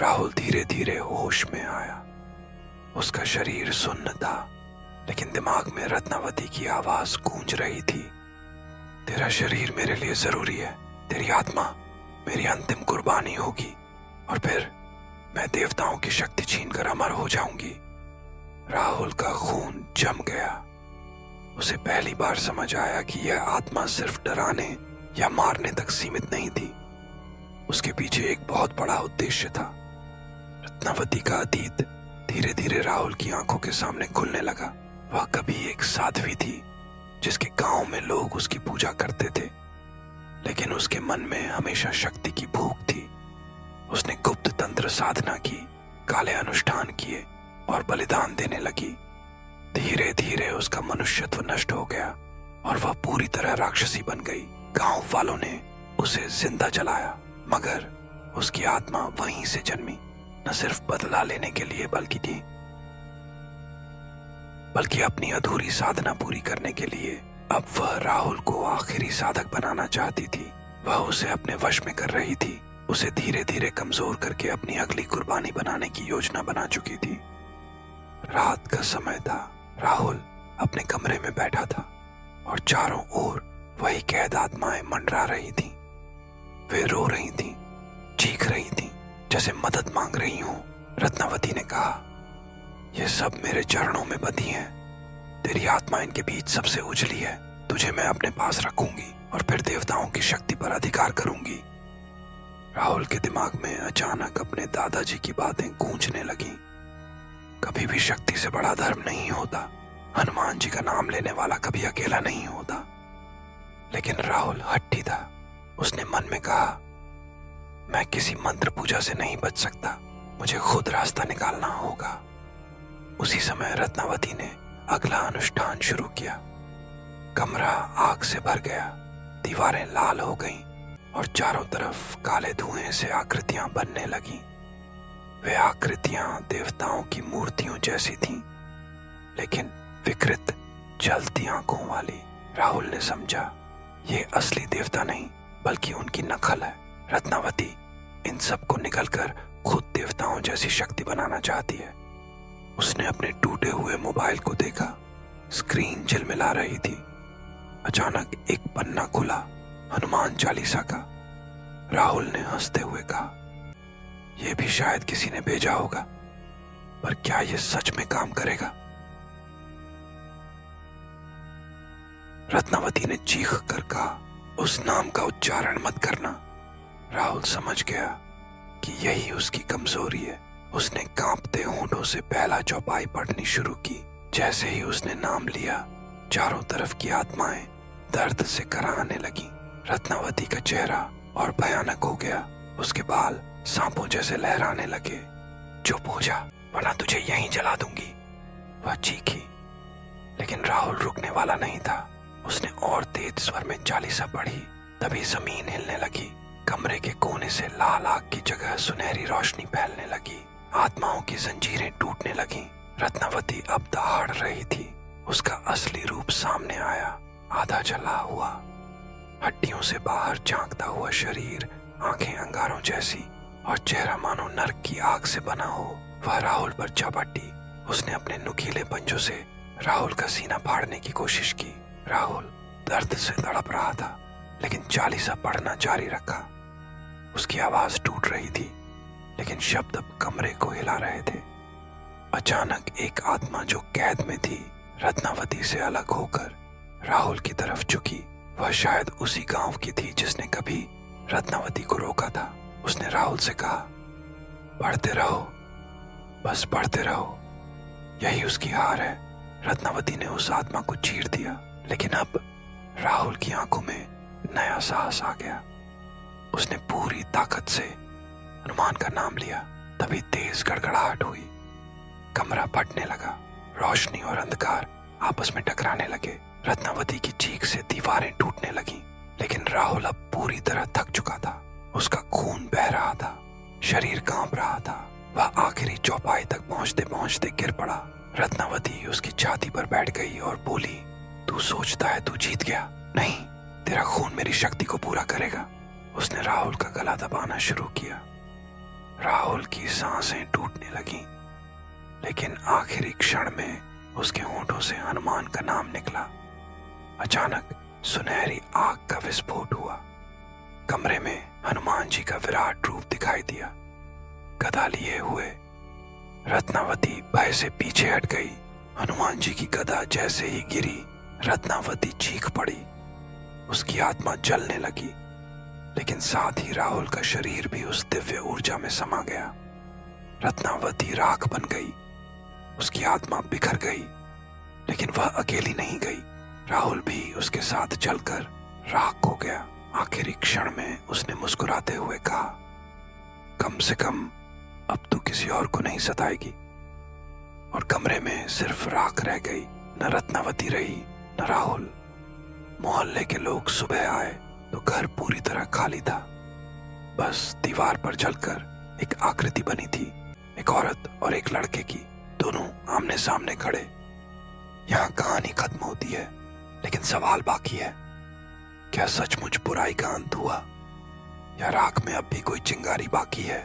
राहुल धीरे धीरे होश में आया। उसका शरीर सुन्न था, लेकिन दिमाग में रत्नावती की आवाज गूंज रही थी। तेरा शरीर मेरे लिए जरूरी है, तेरी आत्मा मेरी अंतिम कुर्बानी होगी और फिर मैं देवताओं की शक्ति छीनकर अमर हो जाऊंगी। राहुल का खून जम गया। उसे पहली बार समझ आया कि यह आत्मा सिर्फ डराने या मारने तक सीमित नहीं थी। उसके पीछे एक बहुत बड़ा उद्देश्य था। रत्नावती का अतीत धीरे धीरे राहुल की आंखों के सामने खुलने लगा। वह कभी एक साध्वी थी जिसके गांव में लोग उसकी पूजा करते थे, लेकिन उसके मन में हमेशा शक्ति की भूख थी। उसने गुप्त तंत्र साधना की, काले अनुष्ठान किए और बलिदान देने लगी। धीरे धीरे उसका मनुष्यत्व नष्ट हो गया और वह पूरी तरह राक्षसी बन गई। गांव वालों ने उसे जिंदा जलाया, मगर उसकी आत्मा वहीं से जन्मी, न सिर्फ बदला लेने के लिए बल्कि अपनी अधूरी साधना पूरी करने के लिए। अब वह राहुल को आखिरी साधक बनाना चाहती थी। वह उसे अपने वश में कर रही थी, उसे धीरे धीरे कमजोर करके अपनी अगली कुर्बानी बनाने की योजना बना चुकी थी। रात का समय था। राहुल अपने कमरे में बैठा था और चारों ओर वही कैद आत्माएं मंडरा रही थीं। वे रो रही थीं, चीख रही थीं, जैसे मदद मांग रही हों। रत्नावती ने कहा, यह सब मेरे चरणों में बंधी हैं। तेरी आत्मा इनके बीच सबसे उजली है। तुझे मैं अपने पास रखूंगी और फिर देवताओं की शक्ति पर अधिकार करूंगी। राहुल के दिमाग में अचानक अपने दादाजी की बातें गूंजने लगीं। कभी भी शक्ति से बड़ा धर्म नहीं होता। हनुमान जी का नाम लेने वाला कभी अकेला नहीं होता। लेकिन राहुल हट्टी था। उसने मन में कहा, मैं किसी मंत्र पूजा से नहीं बच सकता, मुझे खुद रास्ता निकालना होगा। उसी समय रत्नावती ने अगला अनुष्ठान शुरू किया। कमरा आग से भर गया, दीवारें लाल हो गईं और चारों तरफ काले धुएं से आकृतियां बनने लगीं। वे आकृतियां देवताओं की मूर्तियों जैसी थीं, लेकिन विकृत जलती आंखों वाली। राहुल ने समझा, ये असली देवता नहीं बल्कि उनकी नकल है। रत्नावती इन सब को निकलकर खुद देवताओं जैसी शक्ति बनाना चाहती है। उसने अपने टूटे हुए मोबाइल को देखा। स्क्रीन झिलमिला रही थी। अचानक एक पन्ना खुला, हनुमान चालीसा का। राहुल ने हंसते हुए कहा, यह भी शायद किसी ने भेजा होगा, पर क्या यह सच में काम करेगा? रत्नावती ने चीख कर कहा, उस नाम का उच्चारण मत करना। राहुल समझ गया कि यही उसकी कमजोरी है। उसने कांपते होंठों से पहला चौपाई पढ़नी शुरू की। जैसे ही उसने नाम लिया, चारों तरफ की आत्माएं दर्द से कराहने लगी। रत्नावती का चेहरा और भयानक हो गया। उसके बाल सांपों जैसे लहराने लगे। चुप हो जा, वरना तुझे यहीं जला दूंगी, वह चीखी। लेकिन राहुल रुकने वाला नहीं था। उसने और तेज स्वर में चालीसा पढ़ी। तभी जमीन हिलने लगी। कमरे के कोने से लाल आग की जगह सुनहरी रोशनी फैलने लगी। आत्माओं की जंजीरें टूटने लगीं। रत्नावती अब दहाड़ रही थी। उसका असली रूप सामने आया, आधा जला हुआ, हड्डियों से बाहर झांकता हुआ शरीर, आंखें अंगारों जैसी और चेहरा मानो नर्क की आग से बना हो। वह राहुल पर झपटी। उसने अपने नुकीले पंजों से राहुल का सीना फाड़ने की कोशिश की। राहुल दर्द से तड़प रहा था, लेकिन चालीसा पढ़ना जारी रखा। उसकी आवाज टूट रही थी, लेकिन शब्द अब कमरे को हिला रहे थे। अचानक एक आत्मा जो कैद में थी, रत्नावती से अलग होकर राहुल की तरफ झुकी। वह शायद उसी गांव की थी जिसने कभी रत्नावती को रोका था। उसने राहुल से कहा, पढ़ते रहो, बस पढ़ते रहो, यही उसकी हार है। रत्नावती ने उस आत्मा को चीर दिया, लेकिन अब राहुल की आंखों में नया साहस आ गया। उसने पूरी ताकत से हनुमान का नाम लिया। तभी तेज गड़गड़ाहट हुई। कमरा फटने लगा। रोशनी और अंधकार आपस में टकराने लगे। रत्नावती की चीख से दीवारें टूटने लगीं, लेकिन राहुल अब पूरी तरह थक चुका था। उसका खून बह रहा था, शरीर कांप रहा था। वह आखिरी चौपाई तक पहुंचते पहुंचते गिर पड़ा। रत्नावती उसकी छाती पर बैठ गई और बोली, तू सोचता है तू जीत गया? नहीं, तेरा खून मेरी शक्ति को पूरा करेगा। उसने राहुल का गला दबाना शुरू किया। राहुल की सांसें टूटने लगी, लेकिन आखिरी क्षण में उसके होंठों से हनुमान का नाम निकला। अचानक सुनहरी आग का विस्फोट हुआ। कमरे में हनुमान जी का विराट रूप दिखाई दिया, गदा लिए हुए। रत्नावती भय से पीछे हट गई। हनुमान जी की गदा जैसे ही गिरी, रत्नावती चीख पड़ी। उसकी आत्मा जलने लगी, लेकिन साथ ही राहुल का शरीर भी उस दिव्य ऊर्जा में समा गया। रत्नावती राख बन गई, उसकी आत्मा बिखर गई, लेकिन वह अकेली नहीं गई। राहुल भी उसके साथ जलकर राख हो गया। आखिरी क्षण में उसने मुस्कुराते हुए कहा, कम से कम अब तू किसी और को नहीं सताएगी। और कमरे में सिर्फ राख रह गई। न रत्नावती रही, न राहुल। मोहल्ले के लोग सुबह आए तो घर पूरी तरह खाली था। बस दीवार पर जलकर एक आकृति बनी थी, एक औरत और एक लड़के की, दोनों आमने सामने खड़े। यहाँ कहानी खत्म होती है, लेकिन सवाल बाकी है। क्या सचमुच बुराई का अंत हुआ, या राख में अब भी कोई चिंगारी बाकी है?